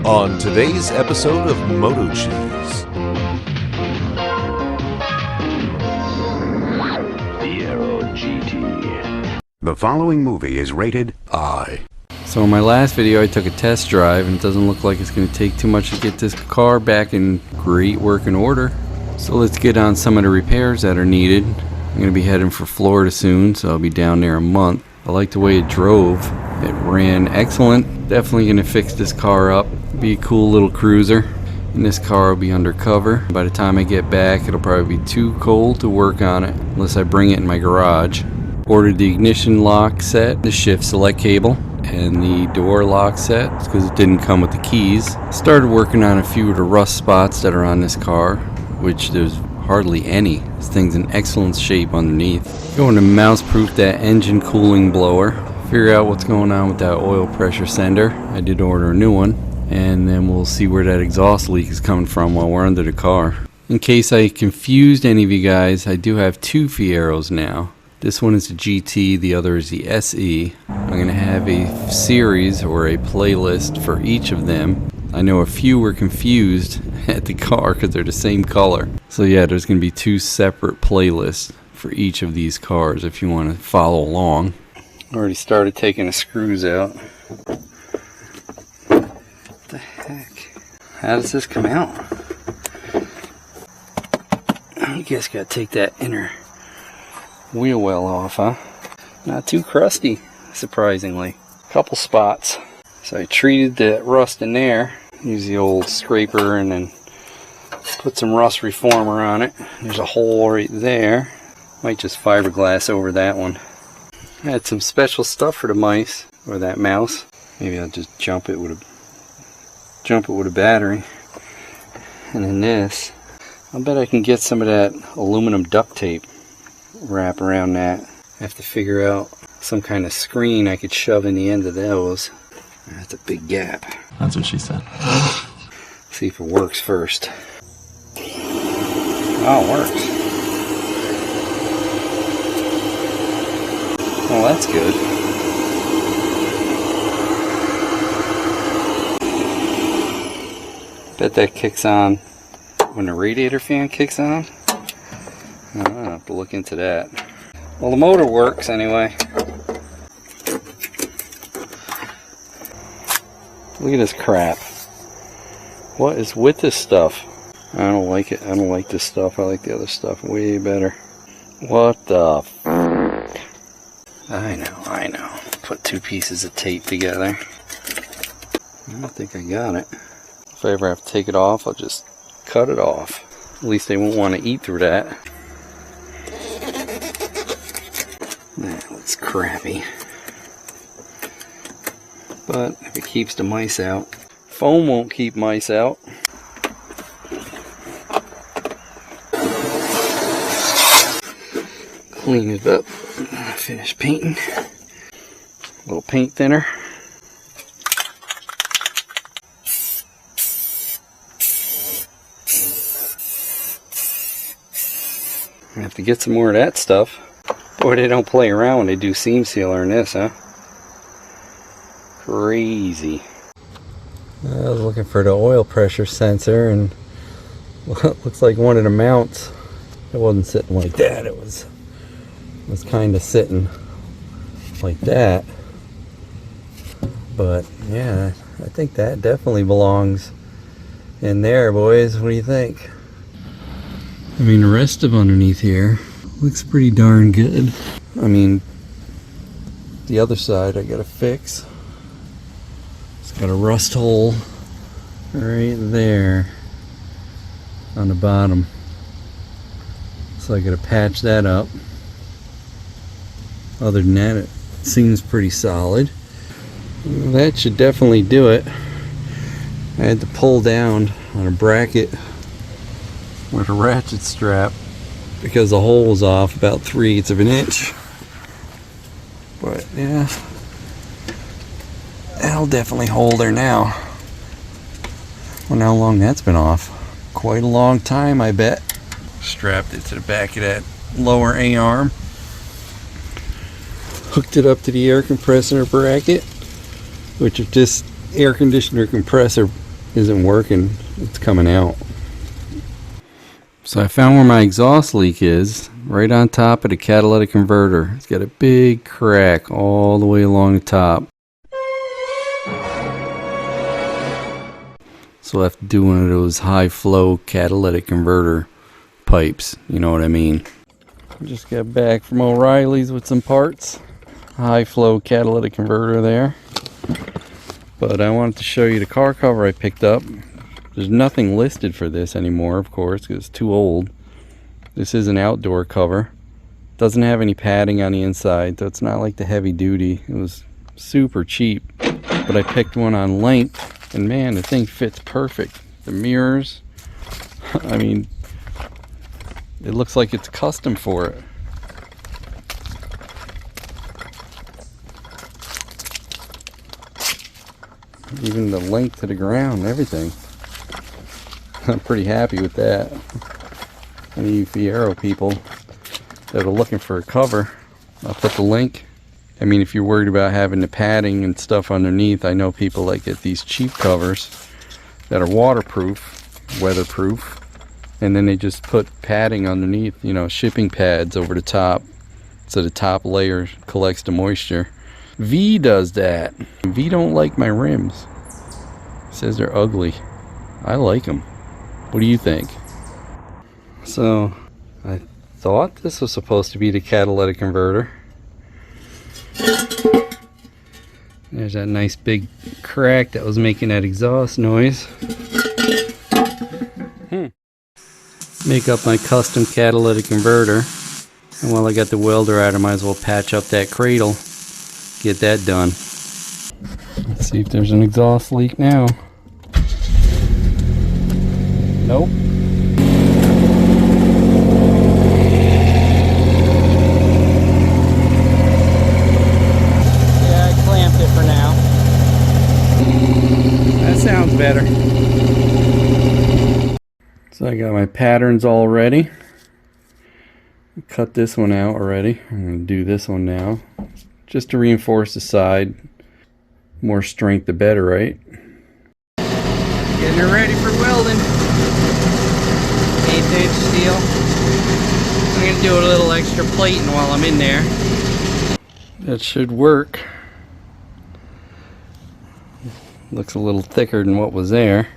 On today's episode of MotoCheez. Fiero GT. The following movie is rated I. So in my last video I took a test drive and it doesn't look like it's going to take too much to get this car back in great working order. So let's get on some of the repairs that are needed. I'm going to be heading for Florida soon, so I'll be down there a month. I like the way it drove. It ran excellent. Definitely going to fix this car up. Be a cool little cruiser. And this car will be undercover. By the time I get back, it'll probably be too cold to work on it unless I bring it in my garage. Ordered the ignition lock set, the shift select cable, and the door lock set because it didn't come with the keys. Started working on a few of the rust spots that are on this car, which there's hardly any. This thing's in excellent shape underneath. Going to mouse proof that engine cooling blower. Figure out what's going on with that oil pressure sender. I did order a new one. And then we'll see where that exhaust leak is coming from while we're under the car. In case I confused any of you guys, I do have two Fieros now. This one is the GT, the other is the SE. I'm going to have a series or a playlist for each of them. I know a few were confused at the car because they're the same color. So yeah, there's going to be two separate playlists for each of these cars if you want to follow along. Already started taking the screws out. What the heck? How does this come out? You guys gotta take that inner wheel well off, huh? Not too crusty, surprisingly. Couple spots. So I treated the rust in there. Use the old scraper and then put some rust reformer on it. There's a hole right there. Might just fiberglass over that one. I had some special stuff for the mice, or that mouse. Maybe I'll just jump it with a battery. And then this, I bet I can get some of that aluminum duct tape, wrap around that. I have to figure out some kind of screen I could shove in the end of those. That's a big gap. That's what she said. See if it works first. Oh, it works. Well, that's good. Bet that kicks on when the radiator fan kicks on. I'll have to look into that. Well, the motor works anyway. Look at this crap. What is with this stuff? I don't like it. I don't like this stuff. I like the other stuff way better. What the f***? I know. Put two pieces of tape together. I don't think I got it. If I ever have to take it off, I'll just cut it off. At least they won't want to eat through that. That looks crappy. But if it keeps the mice out. Foam won't keep mice out. Clean it up. Finish painting. A little paint thinner. I have to get some more of that stuff. Boy, they don't play around when they do seam sealer in this, huh? Crazy. I was looking for the oil pressure sensor, and looks like one of the mounts, it wasn't sitting like that. It was kind of sitting like that. But yeah, I think that definitely belongs in there, boys. What do you think? I mean, the rest of underneath here looks pretty darn good. I mean, the other side I gotta fix. It's got a rust hole right there on the bottom. So I gotta patch that up. Other than that, it seems pretty solid. That should definitely do it. I had to pull down on a bracket with a ratchet strap because the hole was off about 3/8 of an inch. But yeah, that'll definitely hold her now. Wonder how long that's been off. Quite a long time, I bet. Strapped it to the back of that lower A-arm. Hooked it up to the air compressor bracket, which if this air conditioner compressor isn't working, it's coming out. So I found where my exhaust leak is, right on top of the catalytic converter. It's got a big crack all the way along the top. So I have to do one of those high flow catalytic converter pipes, you know what I mean. Just got back from O'Reilly's with some parts. High flow catalytic converter there. But I wanted to show you the car cover I picked up. There's nothing listed for this anymore, of course, because it's too old. This is an outdoor cover. Doesn't have any padding on the inside, so it's not like the heavy duty. It was super cheap, but I picked one on length, and man, the thing fits perfect. The mirrors, I mean, it looks like it's custom for it. Even the length to the ground, everything. I'm pretty happy with that. Any of you Fiero people that are looking for a cover, I'll put the link. I mean, if you're worried about having the padding and stuff underneath, I know people that get these cheap covers that are waterproof, weatherproof, and then they just put padding underneath, you know, shipping pads over the top, so the top layer collects the moisture. V does that. V don't like my rims. Says they're ugly. I like them. What do you think? So I thought this was supposed to be the catalytic converter. There's that nice big crack that was making that exhaust noise. Make up my custom catalytic converter, and while I got the welder out, I might as well patch up that cradle. Get that done. Let's see if there's an exhaust leak now. Nope. Yeah, I clamped it for now. That sounds better. So I got my patterns all ready. Cut this one out already. I'm going to do this one now, just to reinforce the side. More strength the better, right? Getting it ready for welding. 1/8 inch steel. I'm going to do a little extra plating while I'm in there. That should work. Looks a little thicker than what was there.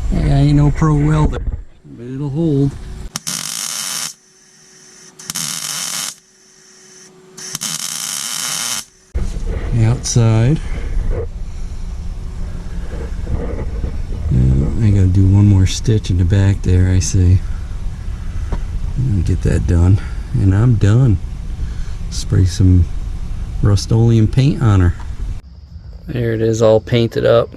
I ain't no pro welder, but it'll hold. The outside. I gotta do one more stitch in the back there, I see. Get that done, and I'm done. Spray some Rust-Oleum paint on her. There it is, all painted up.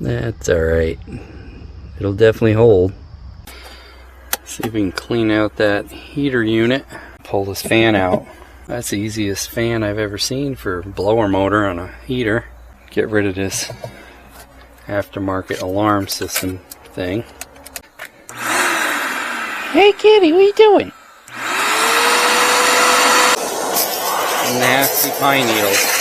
That's alright. It'll definitely hold. See if we can clean out that heater unit. Pull this fan out. That's the easiest fan I've ever seen for a blower motor on a heater. Get rid of this aftermarket alarm system thing. Hey kitty, what are you doing? Nasty pine needles.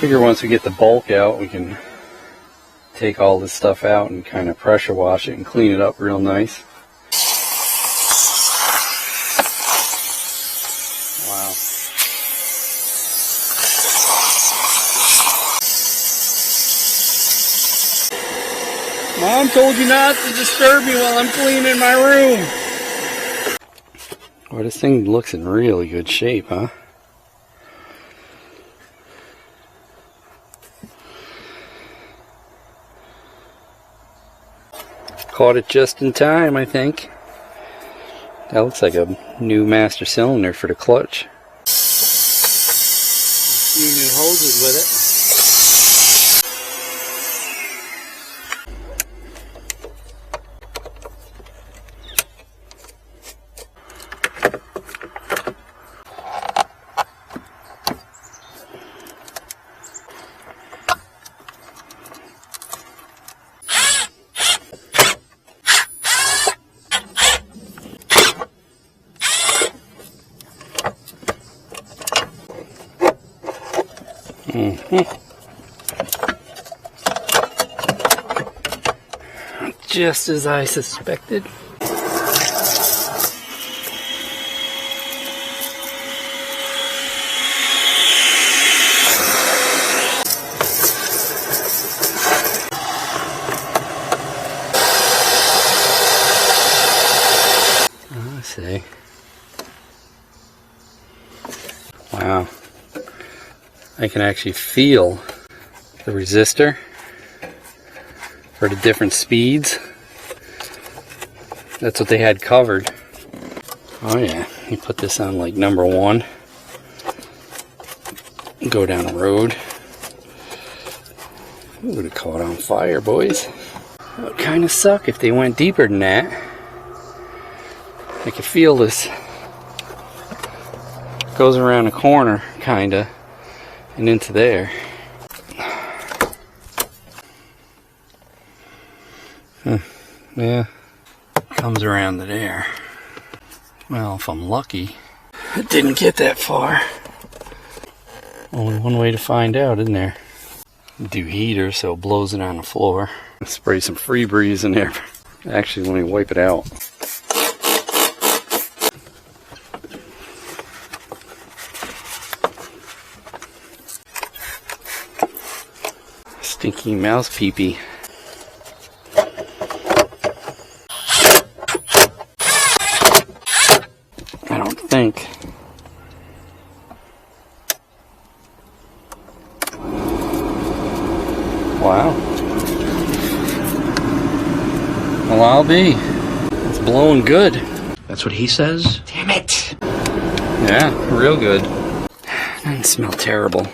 Figure once we get the bulk out, we can take all this stuff out and kind of pressure wash it and clean it up real nice. Wow. Mom told you not to disturb me while I'm cleaning my room. Well, this thing looks in really good shape, huh? Caught it just in time, I think. That looks like a new master cylinder for the clutch. A few new hoses with it. Just as I suspected. I see. Wow. I can actually feel the resistor for the different speeds. That's what they had covered. Oh yeah, you put this on like number 1. Go down the road. It would have caught on fire, boys. It would kind of suck if they went deeper than that. I can feel this. Goes around the corner, kinda, and into there. Yeah, comes around to there. Well, if I'm lucky, it didn't get that far. Only one way to find out, isn't there? Do heater so it blows it on the floor. Spray some free breeze in there. Actually, let me wipe it out. Stinky mouse pee-pee. I don't think. Wow. Well, I'll be. It's blowing good. That's what he says? Damn it! Yeah, real good. Doesn't smell terrible.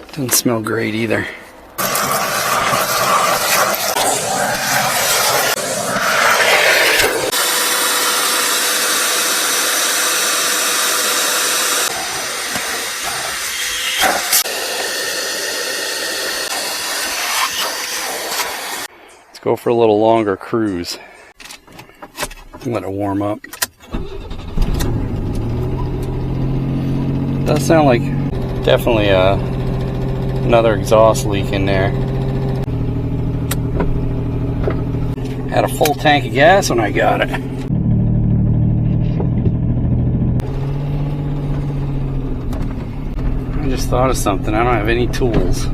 Doesn't smell great either. Go for a little longer cruise. Let it warm up. Does sound like definitely another exhaust leak in there. Had a full tank of gas when I got it. I just thought of something. I don't have any tools.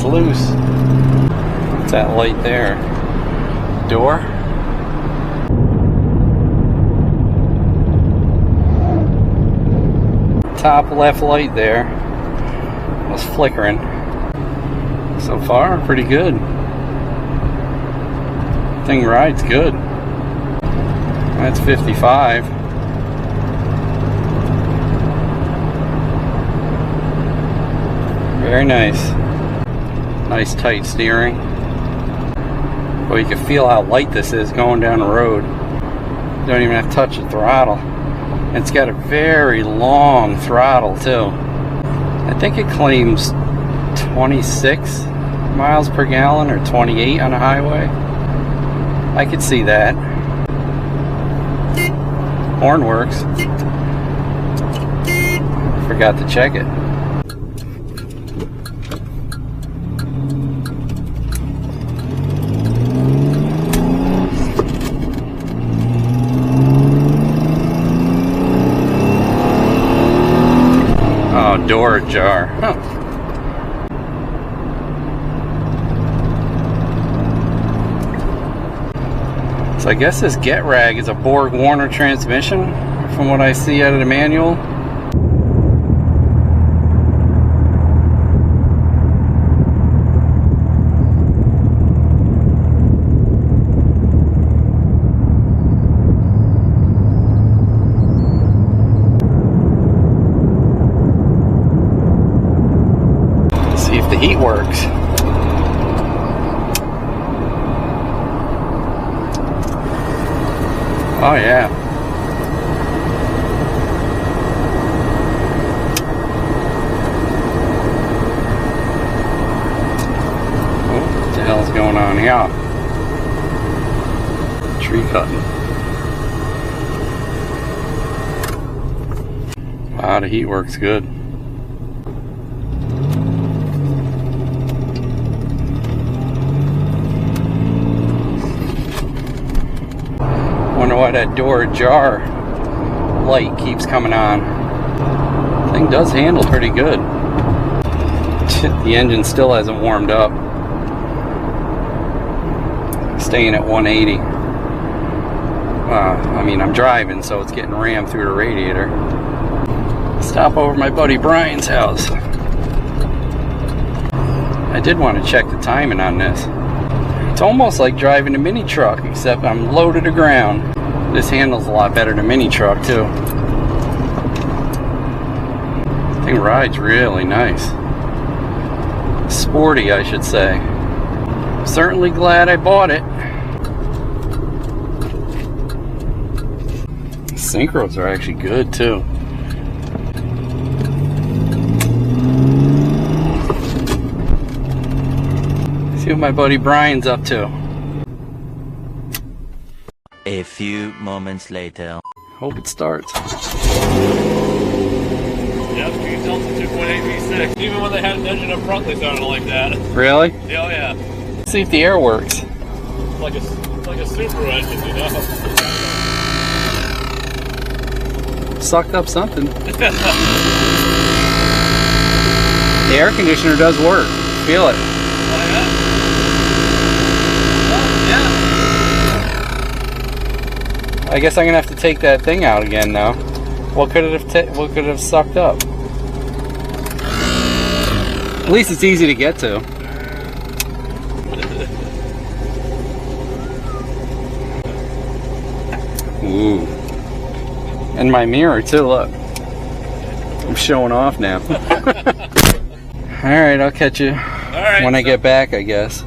Loose. What's that light there? Door? Top left light there was flickering. So far, pretty good. Thing rides good. That's 55. Very nice. Nice tight steering. Well, you can feel how light this is going down the road. You don't even have to touch the throttle. It's got a very long throttle too. I think it claims 26 miles per gallon or 28 on a highway. I could see that. Horn works. Forgot to check it. Oh, door ajar. Huh. So I guess this Get Rag is a Borg Warner transmission from what I see out of the manual. See if the heat works. Oh yeah. What the hell's going on here? Tree cutting. Wow, the heat works good. Wonder why that door ajar light keeps coming on. Thing does handle pretty good. The engine still hasn't warmed up. Staying at 180. I mean, I'm driving, so it's getting rammed through the radiator. Stop over my buddy Brian's house. I did want to check the timing on this. It's almost like driving a mini truck, except I'm low to the ground. This handles a lot better than a mini truck too. This thing rides really nice. Sporty, I should say. Certainly glad I bought it. Synchros are actually good too. See what my buddy Brian's up to. A few moments later. Hope it starts. Yep, you can tell it's a 2.8 V6. Even when they had an engine up front, they sounded like that. Really? Yeah, oh yeah. Let's see if the air works. It's like a Subaru engine, you know? Sucked up something. The air conditioner does work. Feel it. Oh yeah? Oh, yeah. I guess I'm gonna have to take that thing out again now. What could it have sucked up? At least it's easy to get to. Ooh. And my mirror too, look. I'm showing off now. Alright, I'll catch you when I get back, I guess.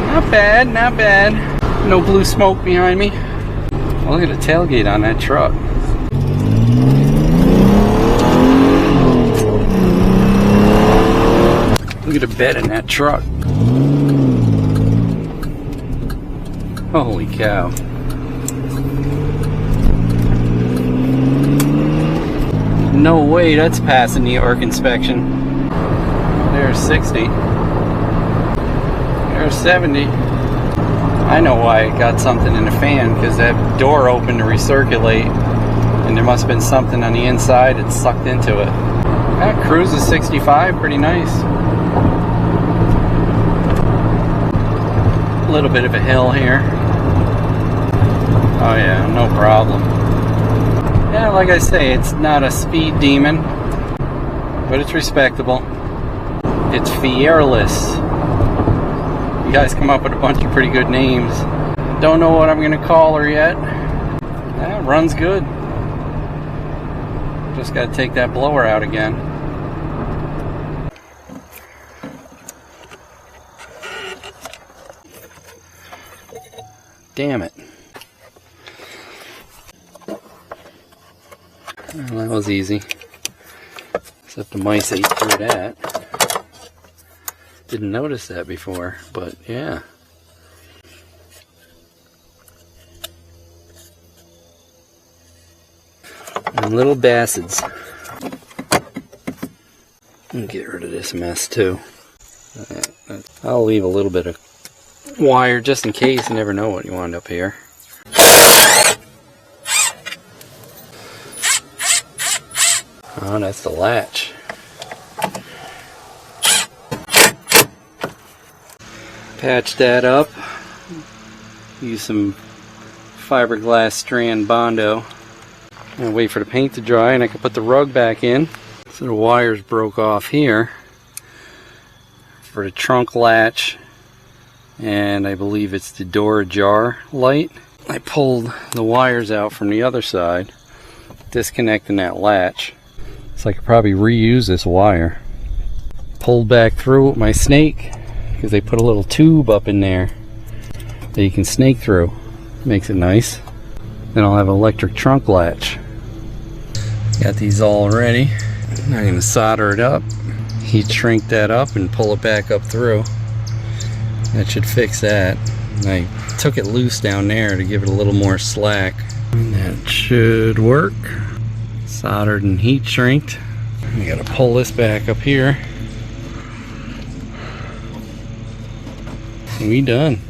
Not bad, not bad. No blue smoke behind me. Oh, look at the tailgate on that truck. Look at the bed in that truck. Holy cow. No way that's passing New York inspection. There's 60. There's 70. I know why it got something in the fan, because that door opened to recirculate and there must have been something on the inside that sucked into it. That cruises 65, pretty nice. A little bit of a hill here. Oh yeah, no problem. Yeah, like I say, it's not a speed demon, but it's respectable. It's fearless. You guys come up with a bunch of pretty good names. Don't know what I'm gonna call her yet. Yeah, runs good. Just gotta take that blower out again. Damn it. Well, that was easy. Except the mice ate through that. Didn't notice that before, but yeah. And little bastards. Let me get rid of this mess too. I'll leave a little bit of wire just in case. You never know what you wind up here. Oh, that's the latch. Patch that up. Use some fiberglass strand bondo. And wait for the paint to dry, and I can put the rug back in. So the wires broke off here for the trunk latch, and I believe it's the door ajar light. I pulled the wires out from the other side, disconnecting that latch. So I could probably reuse this wire. Pulled back through with my snake, because they put a little tube up in there that you can snake through. Makes it nice. Then I'll have an electric trunk latch. Got these all ready. I'm going to solder it up, heat shrink that up, and pull it back up through. That should fix that. I took it loose down there to give it a little more slack. And that should work. Soldered and heat shrinked. We got to pull this back up here. And we done.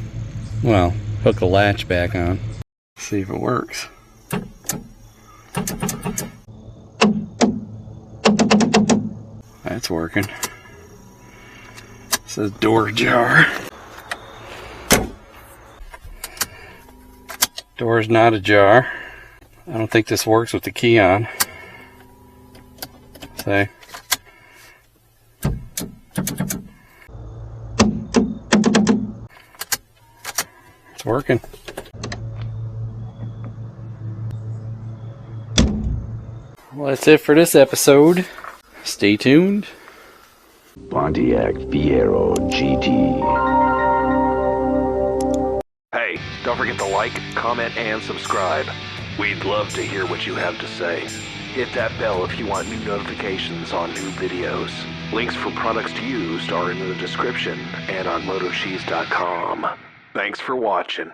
Well, hook the latch back on. See if it works. That's working. It says door ajar. Door's not ajar. I don't think this works with the key on. See? It's working. Well, that's it for this episode. Stay tuned. Pontiac Fiero GT. Hey, don't forget to like, comment, and subscribe. We'd love to hear what you have to say. Hit that bell if you want new notifications on new videos. Links for products used are in the description and on MotoCheez.com. Thanks for watching.